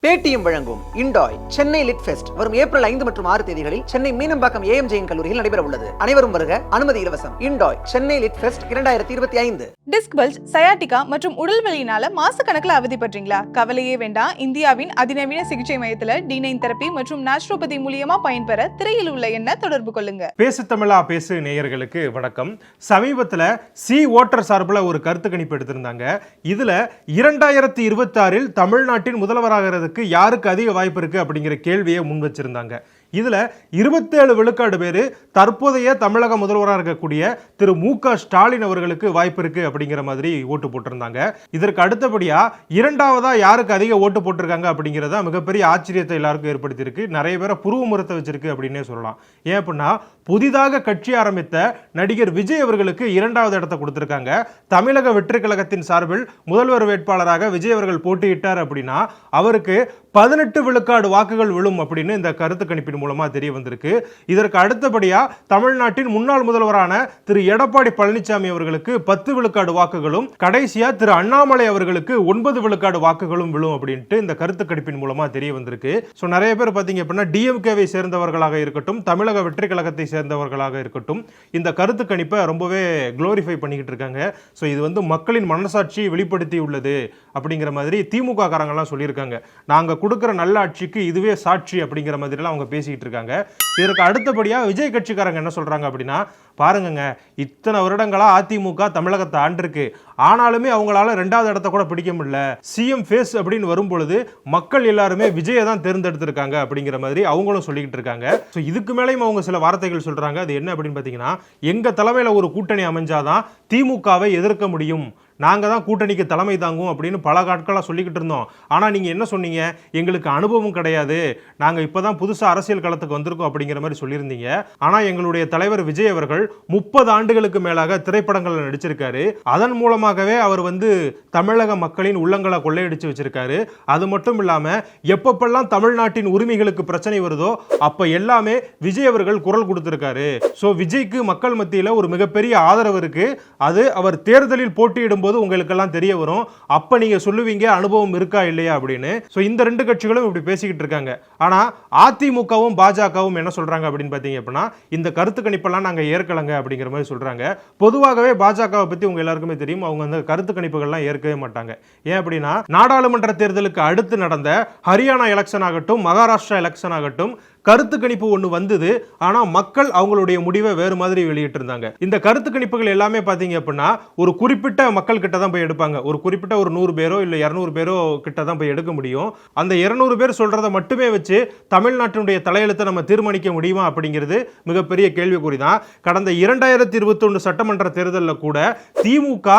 Paytm வழங்கும் இண்டாய் Chennai lit fest வரும் April 5 மற்றும் 6 தேதிகளில் சென்னை மீனம்பாக்கம் ஏஎம்ஜேஎன் கல்லூரியில் நடைபெற உள்ளது. அனைவரும் வருக, அனுமதி இலவசம். இண்டாய் Chennai lit fest 2025. Disc bulge, sciatica மற்றும் உடல் வலியினால மாச கணக்குல அவதிப்படுறீங்களா? கவலையே வேண்டாம். இந்தியாவின் அதிநவீன சிகிச்சை மையத்துல D9 தெரப்பி மற்றும் நேச்சுரோபதி மூலியமா பயன்பெற திரையில் உள்ள எண்ண தொடர்பு கொள்ளுங்க. பேசு தமிழா பேசு நேயர்களுக்கு வணக்கம். சமீபத்தில் சி ஓட்டர் சார்பில் ஒரு கருத்து கணிப்பு எடுத்திருந்தாங்க. இதுல 2026 தமிழ்நாட்டின் முதல்வராகிறது யாருக்கு அதிக வாய்ப்பு இருக்கு அப்படிங்கிற கேள்வியை முன் வச்சிருந்தாங்க. இதுல 27 விழுக்காடு பேர் தற்போதைய தமிழக முதல்வராக இருக்கக்கூடிய திரு மு.க. ஸ்டாலின் அவர்களுக்கு வாய்ப்பு இருக்கு அப்படிங்கிற மாதிரி ஓட்டு போட்டிருந்தாங்க. இதற்கு அடுத்தபடியா இரண்டாவதா யாருக்கு அதிக ஓட்டு போட்டிருக்காங்க அப்படிங்கிறத மிகப்பெரிய ஆச்சரியத்தை எல்லாருக்கும் ஏற்படுத்தியிருக்கு. நிறைய பேரை புருவமுறுத்த வச்சிருக்கு அப்படின்னே சொல்லலாம். ஏன் அப்படின்னா புதிதாக கட்சி ஆரம்பித்த நடிகர் விஜய் அவர்களுக்கு 2வது இடத்தை கொடுத்திருக்காங்க. தமிழக வெற்றி கழகத்தின் சார்பில் முதல்வர் வேட்பாளராக விஜய் அவர்கள் போட்டியிட்டார் அப்படின்னா அவருக்கு 18 விழுக்காடு வாக்குகள் விழும் அப்படின்னு இந்த கருத்து கணிப்பின் மூலமா தெரிய வந்திருக்கு. இதற்கு அடுத்தபடியா தமிழ்நாட்டின் முன்னாள் முதல்வரான திரு எடப்பாடி பழனிசாமி அவர்களுக்கு 10 விழுக்காடு வாக்குகளும், கடைசியா திரு அண்ணாமலை அவர்களுக்கு 9 விழுக்காடு வாக்குகளும் விழும் அப்படின்ட்டு இந்த கருத்து கணிப்பின் மூலமா தெரிய வந்திருக்கு. சோ நிறைய பேர் பாத்தீங்க அப்படின்னா டிஎம்கேவை சேர்ந்தவர்களாக இருக்கட்டும், தமிழக வெற்றி கழகத்தை சேர்ந்தவர்களாக இருக்கட்டும், இந்த கருத்து கணிப்பை ரொம்பவே குளோரிஃபை பண்ணிக்கிட்டு இருக்காங்க. சோ இது வந்து மக்களின் மனசாட்சியை வெளிப்படுத்தி உள்ளது அப்படிங்கிற மாதிரி திமுக காரங்கெல்லாம் சொல்லியிருக்காங்க. நாங்க கொடுக்கிற நல்ல ஆட்சிக்கு இதுவே சாட்சி அப்படிங்கிற மாதிரிலாம் அவங்க பேசிக்கிட்டு இருக்காங்க. இதற்கு அடுத்தபடியா விஜய் கட்சிக்காரங்க என்ன சொல்றாங்க அப்படின்னா, பாருங்க இத்தனை வருடங்களா அதிமுக தமிழகத்தை ஆண்டிருக்கு, ஆனாலுமே அவங்களால 2வது இடத்தை கூட பிடிக்க முடியல. சிஎம் ஃபேஸ் அப்படின்னு வரும்பொழுது மக்கள் எல்லாருமே விஜயை தான் தேர்ந்தெடுத்திருக்காங்க அப்படிங்கிற மாதிரி அவங்களும் சொல்லிக்கிட்டு இருக்காங்க. ஸோ இதுக்கு மேலேயும் அவங்க சில வார்த்தைகள் சொல்றாங்க. அது என்ன அப்படின்னு பார்த்தீங்கன்னா, எங்க தலைமையில் ஒரு கூட்டணி அமைஞ்சாதான் திமுகவை எதிர்க்க முடியும், நாங்க தான் கூட்டணிக்கு தலைமை தாங்கும் அப்படின்னு பல நாட்களாக சொல்லிக்கிட்டு இருந்தோம். ஆனால் நீங்கள் என்ன சொன்னீங்க, எங்களுக்கு அனுபவம் கிடையாது, நாங்கள் இப்போ தான் புதுசாக அரசியல் களத்துக்கு வந்திருக்கோம் அப்படிங்கிற மாதிரி சொல்லியிருந்தீங்க. ஆனால் எங்களுடைய தலைவர் விஜய் அவர்கள் 30 ஆண்டுகளுக்கு மேலாக திரைப்படங்களில் நடிச்சிருக்காரு. அதன் மூலமாகவே அவர் வந்து தமிழக மக்களின் உள்ளங்களை கொள்ளையடிச்சு வச்சிருக்காரு. அது மட்டும் இல்லாமல் எப்பப்பெல்லாம் தமிழ்நாட்டின் உரிமைகளுக்கு பிரச்சனை வருதோ அப்போ எல்லாமே விஜய் அவர்கள் குரல் கொடுத்திருக்காரு. ஸோ விஜய்க்கு மக்கள் மத்தியில் ஒரு மிகப்பெரிய ஆதரவு இருக்கு. அது அவர் தேர்தலில் போட்டியிடும் உங்களுக்கெல்லாம் தெரிய வரும். அப்ப நீங்க சொல்லுவீங்க அனுபவம் இருக்கா இல்லையா அப்படின்னு. சோ இந்த 2 கட்சிகளும் இப்படி பேசிக்கிட்டு இருக்காங்க. ஆனா அதிமுகவும் பாஜகவும் என்ன சொல்றாங்க அப்படின்னு பாத்தீங்க அப்படின்னா, இந்த கருத்து கணிப்பெல்லாம் நாங்க ஏற்கலங்க அப்படிங்கிற மாதிரி சொல்றாங்க. பொதுவாகவே பாஜகவை பத்தி உங்க எல்லாருக்குமே தெரியும், அவங்க அந்த கருத்து கணிப்புகள்லாம் ஏற்கவே மாட்டாங்க. ஏன் அப்படின்னா நாடாளுமன்ற தேர்தலுக்கு அடுத்து நடந்த ஹரியானா எலெக்ஷன் ஆகட்டும், மகாராஷ்டிரா எலெக்ஷன் ஆகட்டும், கருத்து கணிப்பு ஒன்று வந்தது. ஆனா மக்கள் அவங்களுடைய முடிவை வேறு மாதிரி வெளியிட்டு இருந்தாங்க. இந்த கருத்து கணிப்புகள் எல்லாமே பாத்தீங்க அப்படின்னா ஒரு குறிப்பிட்ட மக்கள் கிட்ட தான் போய் எடுப்பாங்க. ஒரு குறிப்பிட்ட ஒரு 100 பேரோ இல்ல 200 பேரோ கிட்ட தான் போய் எடுக்க முடியும். அந்த 200 பேர் சொல்றதை மட்டுமே வச்சு தமிழ்நாட்டினுடைய தலையெழுத்தை நம்ம தீர்மானிக்க முடியுமா அப்படிங்கிறது மிகப்பெரிய கேள்விக்குறி தான். கடந்த 2021 சட்டமன்ற தேர்தலில் கூட திமுக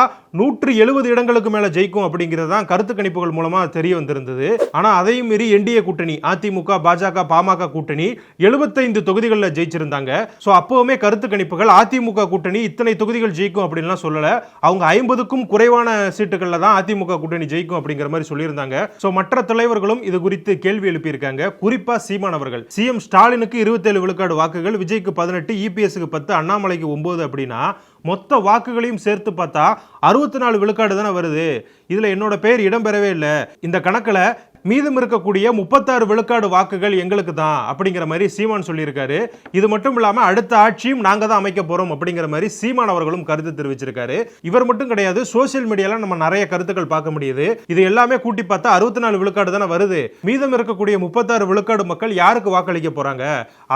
170 இடங்களுக்கு மேல ஜெயிக்கும் அப்படிங்கிறது தான் கருத்து கணிப்புகள் மூலமா தெரிய வந்திருந்தது. ஆனா அதையும் மீறி என்டிஏ கூட்டணி அதிமுக பாஜக பாமக கூட்டணி 75 தொகுதிகளில் ஜெயிச்சிருந்தாங்க. சோ அப்பவுமே கருத்து கணிப்புகள் அதிமுக கூட்டணி இத்தனை தொகுதிகள் ஜெயிக்கும் அப்படின்லாம் சொல்லல. அவங்க 50க்கும் குறைவான சீட்டுகள்ல தான் அதிமுக கூட்டணி ஜெயிக்கும் அப்படிங்கிற மாதிரி சொல்லியிருந்தாங்க. சோ மற்ற தலைவர்களும் இது குறித்து கேள்வி எழுப்பியிருக்காங்க. குறிப்பா சீமான் அவர்கள் சிஎம் ஸ்டாலினுக்கு 27 விழுக்காடு வாக்குகள், விஜய்க்கு 18, இபிஎஸ்க்கு 10, அண்ணாமலைக்கு 9 அப்படின்னா மொத்த வாக்குகளையும் சேர்த்து பார்த்தா 64 விழுக்காடு தானே வருது. இதுல என்னோட பெயர் இடம்பெறவே இல்லை. இந்த கணக்குல மீதம் இருக்கக்கூடிய 36 விழுக்காடு வாக்குகள் எங்களுக்கு தான் அப்படிங்கிற மாதிரி சீமான் சொல்லியிருக்காரு. இது மட்டும் இல்லாம அடுத்த ஆட்சியும் நாங்க தான் அமைக்க போறோம் அப்படிங்கிற மாதிரி சீமான் அவர்களும் கருத்து தெரிவிச்சிருக்காரு. இவர் மட்டும் கிடையாது, சோசியல் மீடியால நம்ம நிறைய கருத்துக்கள் பார்க்க முடியுது. இது எல்லாமே கூட்டி பார்த்தா 64 விழுக்காடு தானே வருது. மீதம் இருக்கக்கூடிய 36 விழுக்காடு மக்கள் யாருக்கு வாக்களிக்க போறாங்க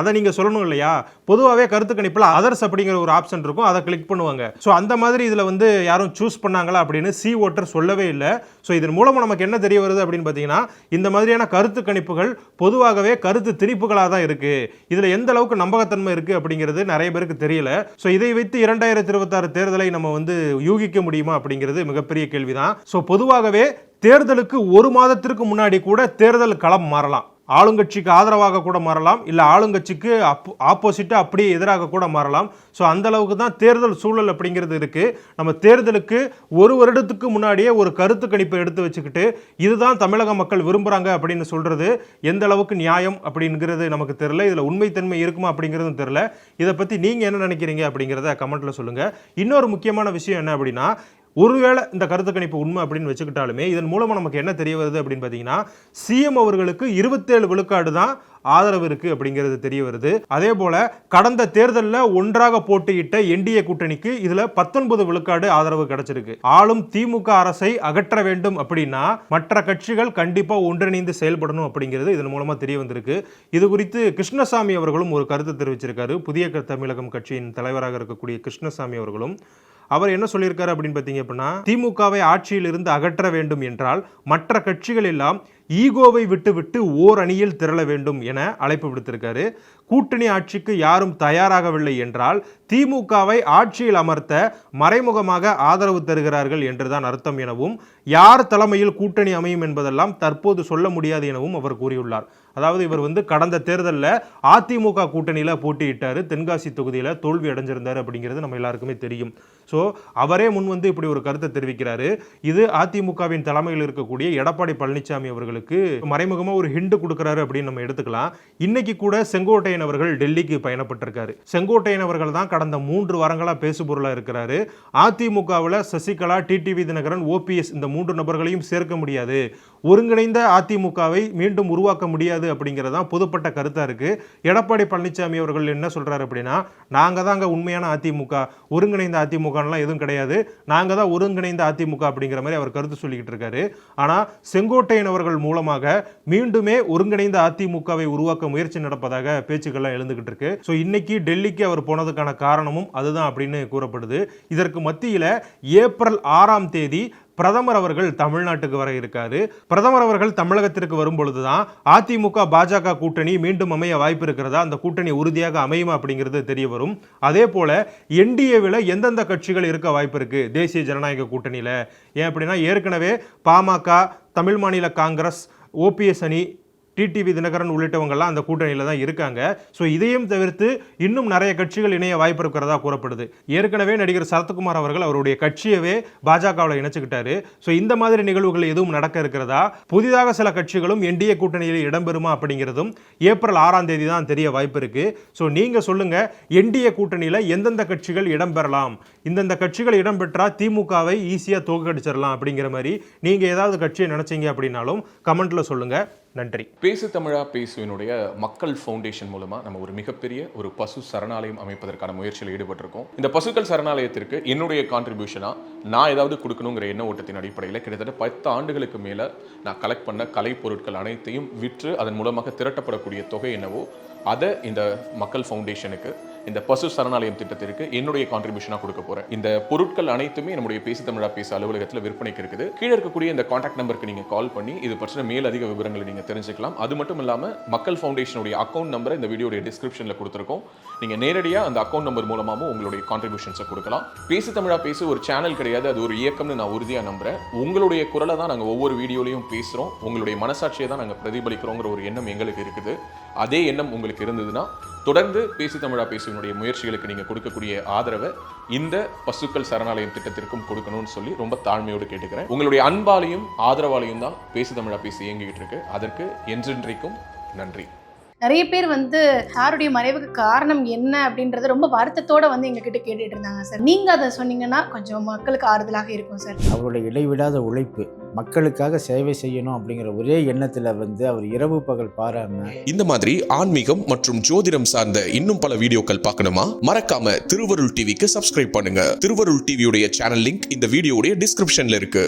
அதை நீங்க சொல்லணும் இல்லையா? பொதுவாகவே கருத்து கணிப்புல அதர்ஸ் அப்படிங்கிற ஒரு ஆப்ஷன் இருக்கும், அதை கிளிக் பண்ணுவாங்க. சோ அந்த மாதிரி இதுல வந்து யாரும் சூஸ் பண்ணாங்களா அப்படின்னு சி ஓட்டர் சொல்லவே இல்லை. சோ இதன் மூலமா நமக்கு என்ன தெரிய வருது அப்படின்னு பாத்தீங்கன்னா, இந்த மாதிரியான கருத்து கணிப்புகள் பொதுவாகவே கருத்து திணிப்புகளாக தான் இருக்கு. இதுல எந்த அளவுக்கு நம்பகத்தன்மை இருக்கு அப்படிங்கிறது நிறைய பேருக்கு தெரியல. சோ இதை வைத்து 2026 தேர்தலை நம்ம வந்து யூகிக்க முடியுமா அப்படிங்கிறது மிகப்பெரிய கேள்விதான். சோ பொதுவாகவே தேர்தலுக்கு 1 மாதத்திற்கு முன்னாடி கூட தேர்தல் களம் மாறலாம். ஆளுங்கட்சிக்கு ஆதரவாக கூட மாறலாம், இல்ல ஆளுங்கட்சிக்கு ஆப்போசிட்டா அப்படியே எதிராக கூட மாறலாம். ஸோ அந்த அளவுக்கு தான் தேர்தல் சூழல் அப்படிங்கிறது இருக்கு. நம்ம தேர்தலுக்கு 1 வருடத்துக்கு முன்னாடியே ஒரு கருத்து கணிப்பை எடுத்து வச்சுக்கிட்டு இதுதான் தமிழக மக்கள் விரும்புறாங்க அப்படின்னு சொல்றது எந்த அளவுக்கு நியாயம் அப்படிங்கிறது நமக்கு தெரியல. இதுல உண்மைத்தன்மை இருக்குமா அப்படிங்கிறதும் தெரியல. இதை பத்தி நீங்க என்ன நினைக்கிறீங்க அப்படிங்கிறத கமெண்ட்ல சொல்லுங்க. இன்னொரு முக்கியமான விஷயம் என்ன அப்படின்னா, ஒருவேளை இந்த கருத்து கணிப்பு உண்மை அப்படின்னு வச்சுக்கிட்டாலுமே இதன் மூலமா நமக்கு என்ன தெரிய வருது அப்படின்னு பார்த்தீங்கன்னா சிஎம் அவர்களுக்கு 27 விழுக்காடு தான் ஆதரவு இருக்கு அப்படிங்கிறது தெரிய வருது. அதே போல கடந்த தேர்தலில் ஒன்றாக போட்டியிட்ட என்டிஏ கூட்டணிக்கு இதுல 19 விழுக்காடு ஆதரவு கிடைச்சிருக்கு. ஆளும் திமுக அரசை அகற்ற வேண்டும் அப்படின்னா மற்ற கட்சிகள் கண்டிப்பா ஒன்றிணைந்து செயல்படணும் அப்படிங்கிறது இதன் மூலமா தெரிய வந்திருக்கு. இது குறித்து கிருஷ்ணசாமி அவர்களும் ஒரு கருத்து தெரிவிச்சிருக்காரு. புதிய தமிழகம் கட்சியின் தலைவராக இருக்கக்கூடிய கிருஷ்ணசாமி அவர்களும் அவர் என்ன சொல்லியிருக்காரு அப்படின்னு பார்த்தீங்க அப்படின்னா, திமுகவை ஆட்சியில் இருந்து அகற்ற வேண்டும் என்றால் மற்ற கட்சிகள் எல்லாம் ஈகோவை விட்டு ஓர் அணியில் திரள வேண்டும் என அழைப்பு விடுத்திருக்காரு. கூட்டணி ஆட்சிக்கு யாரும் தயாராகவில்லை என்றால் திமுகவை ஆட்சியில் அமர்த்த மறைமுகமாக ஆதரவு தருகிறார்கள் என்றுதான் அர்த்தம் எனவும், யார் தலைமையில் கூட்டணி அமையும் என்பதெல்லாம் தற்போது சொல்ல முடியாது எனவும் அவர் கூறியுள்ளார். அதாவது இவர் கடந்த தேர்தலில் அதிமுக கூட்டணியில் போட்டியிட்டார், தென்காசி தொகுதியில் தோல்வி அடைஞ்சிருந்தார் அப்படிங்கிறது நம்ம எல்லாருக்குமே தெரியும். ஸோ அவரே முன் இப்படி ஒரு கருத்தை தெரிவிக்கிறாரு. இது அதிமுகவின் தலைமையில் இருக்கக்கூடிய எடப்பாடி பழனிசாமி அவர்களுக்கு மறைமுகமாக ஒரு ஹிண்ட் கொடுக்கிறாரு அப்படின்னு நம்ம எடுத்துக்கலாம். இன்னைக்கு கூட செங்கோட்டையன் அவர்கள் டெல்லிக்கு பயணப்பட்டிருக்காரு. செங்கோட்டையன் அவர்கள் தான் கடந்த 3 வாரங்களா பேசுபொருளாக இருக்கிறாரு. அதிமுகவில் சசிகலா, டிடிவி தினகரன், ஓபிஎஸ் இந்த 3 நபர்களையும் சேர்க்க முடியாது, ஒருங்கிணைந்த அதிமுகவை மீண்டும் உருவாக்க முடியாது அப்படிங்கிறதான் பொதுப்பட்ட கருத்தா இருக்கு. எடப்பாடி பழனிசாமி அவர்கள் என்ன சொல்றாரு அப்படின்னா, நாங்க தாங்க உண்மையான அதிமுக, ஒருங்கிணைந்த அதிமுக எதுவும் கிடையாது, நாங்க தான் ஒருங்கிணைந்த அதிமுக அப்படிங்கிற மாதிரி அவர் கருத்து சொல்லிக்கிட்டு இருக்காரு. ஆனா செங்கோட்டையன் அவர்கள் மூலமாக மீண்டுமே ஒருங்கிணைந்த அதிமுகவை உருவாக்க முயற்சி நடப்பதாக பேச்சுக்கள்லாம் எழுந்துகிட்டு இருக்கு. ஸோ இன்னைக்கு டெல்லிக்கு அவர் போனதுக்கான காரணமும் அதுதான் அப்படின்னு கூறப்படுது. இதற்கு மத்தியில ஏப்ரல் 6ஆம் தேதி பிரதமர் அவர்கள் தமிழ்நாட்டுக்கு வர இருக்காரு. பிரதமர் அவர்கள் தமிழகத்திற்கு வரும் பொழுதுதான் அதிமுக பாஜக கூட்டணி மீண்டும் அமைய வாய்ப்பு இருக்கிறதா, அந்த கூட்டணி உறுதியாக அமையுமா அப்படிங்கிறது தெரிய வரும். அதே போல என்டிஏவில் எந்தெந்த கட்சிகள் இருக்க வாய்ப்பு இருக்கு தேசிய ஜனநாயக கூட்டணியில, ஏன் அப்படின்னா ஏற்கனவே பாமக, தமிழ் மாநில காங்கிரஸ், ஓபிஎஸ் அணி, டிடிவி தினகரன் உள்ளிட்டவங்கெல்லாம் அந்த கூட்டணியில் தான் இருக்காங்க. ஸோ இதையும் தவிர்த்து இன்னும் நிறைய கட்சிகள் இணைய வாய்ப்பு இருக்கிறதா கூறப்படுது. ஏற்கனவே நடிகர் சரத்குமார் அவர்கள் அவருடைய கட்சியவே பாஜகவில் இணைச்சுக்கிட்டாரு. ஸோ இந்த மாதிரி நிகழ்வுகள் எதுவும் நடக்க இருக்கிறதா, புதிதாக சில கட்சிகளும் என்டிஏ கூட்டணியில் இடம்பெறுமா அப்படிங்கிறதும் ஏப்ரல் 6ஆம் தேதி தான் தெரிய வாய்ப்பு இருக்கு. ஸோ நீங்க சொல்லுங்க, என்டிஏ கூட்டணியில் எந்தெந்த கட்சிகள் இடம்பெறலாம், இந்தந்த கட்சிகள் இடம்பெற்றா திமுகவை ஈஸியா தோற்கடிச்சிடலாம் அப்படிங்கிற மாதிரி நீங்க ஏதாவது கட்சியை நினைச்சீங்க அப்படின்னாலும் கமெண்ட்ல சொல்லுங்க. நன்றி. பேசு தமிழா பேசுவினுடைய மக்கள் ஃபவுண்டேஷன் மூலமா நம்ம ஒரு மிகப்பெரிய ஒரு பசு சரணாலயம் அமைப்பதற்கான முயற்சியில் ஈடுபட்டிருக்கோம். இந்த பசுக்கள் சரணாலயத்திற்கு என்னுடைய கான்ட்ரிபியூஷனா நான் ஏதாவது கொடுக்கணுங்கிற எண்ண ஓட்டத்தின் அடிப்படையில் கிட்டத்தட்ட 10 ஆண்டுகளுக்கு மேல நான் கலெக்ட் பண்ண கலை பொருட்கள் அனைத்தையும் விற்று அதன் மூலமாக திரட்டப்படக்கூடிய தொகை என்னவோ அதை இந்த மக்கள் ஃபவுண்டேஷனுக்கு, இந்த பசு சரணாலயம் திட்டத்திற்கு என்னுடைய கான்ட்ரிபியூஷனாக கொடுக்க போறேன். இந்த பொருட்கள் அனைத்துமே நம்முடைய பேசு தமிழா பேச அலுவலகத்தில் விற்பனைக்கு இருக்குது. கீழே இருக்கக்கூடிய இந்த கான்டாக்ட் நம்பருக்கு நீங்க கால் பண்ணி இது பற்றின மேலதிக விவரங்களை நீங்க தெரிஞ்சுக்கலாம். அது மட்டும் இல்லாம மக்கள் ஃபவுண்டேஷனுடைய அக்கௌண்ட் நம்பரை இந்த வீடியோடைய டிஸ்கிரிப்ஷன்ல கொடுத்துருக்கோம். நீங்க நேரடியா அந்த அக்கௌண்ட் நம்பர் மூலமாகவும் உங்களுடைய கான்ட்ரிபியூஷன்ஸை கொடுக்கலாம். பேசு தமிழா பேசு ஒரு சேனல் கிடையாது, அது ஒரு இயக்கம்னு நான் உறுதியா நம்புறேன். உங்களுடைய குரலை தான் நாங்கள் ஒவ்வொரு வீடியோலையும் பேசுறோம், உங்களுடைய மனசாட்சியை தான் நாங்கள் பிரதிபலிக்கிறோங்கிற ஒரு எண்ணம் எங்களுக்கு இருக்குது. அதே எண்ணம் உங்களுக்கு இருந்ததுன்னா தொடர்ந்து பேசு தமிழா பேசுவனுடைய முயற்சிகளுக்கு நீங்க கொடுக்கக்கூடிய ஆதரவை இந்த பசுக்கள் சரணாலயம் திட்டத்திற்கும் கொடுக்கணும்னு சொல்லி ரொம்ப தாழ்மையோடு கேட்டுக்கிறேன். உங்களுடைய அன்பாலையும் ஆதரவாலையும் தான் பேசு தமிழா பேசி இயங்கிட்டு இருக்கு. அதற்கு என்றென்றைக்கும் நன்றி. நிறைய பேர் சாருடைய மறைவுக்கு காரணம் என்ன அப்படின்றத ரொம்ப வருத்தத்தோட எங்ககிட்ட கேட்டுட்டு இருந்தாங்க சார். நீங்க அதை சொன்னீங்கன்னா கொஞ்சம் மக்களுக்கு ஆறுதலாக இருக்கும் சார். அவருடைய இடைவிடாத உழைப்பு, மக்களுக்காக சேவை செய்யணும் அப்படிங்கிற ஒரே எண்ணத்துல அவர் இரவு பகல் பாராம இந்த மாதிரி ஆன்மீகம் மற்றும் ஜோதிடம் சார்ந்த இன்னும் பல வீடியோக்கள் பார்க்கணுமா? மறக்காம திருவருள் டிவிக்கு சப்ஸ்கிரைப் பண்ணுங்க. திருவருள் டிவியுடைய சேனல் லிங்க் இந்த வீடியோடைய டிஸ்கிரிப்ஷன்ல இருக்கு.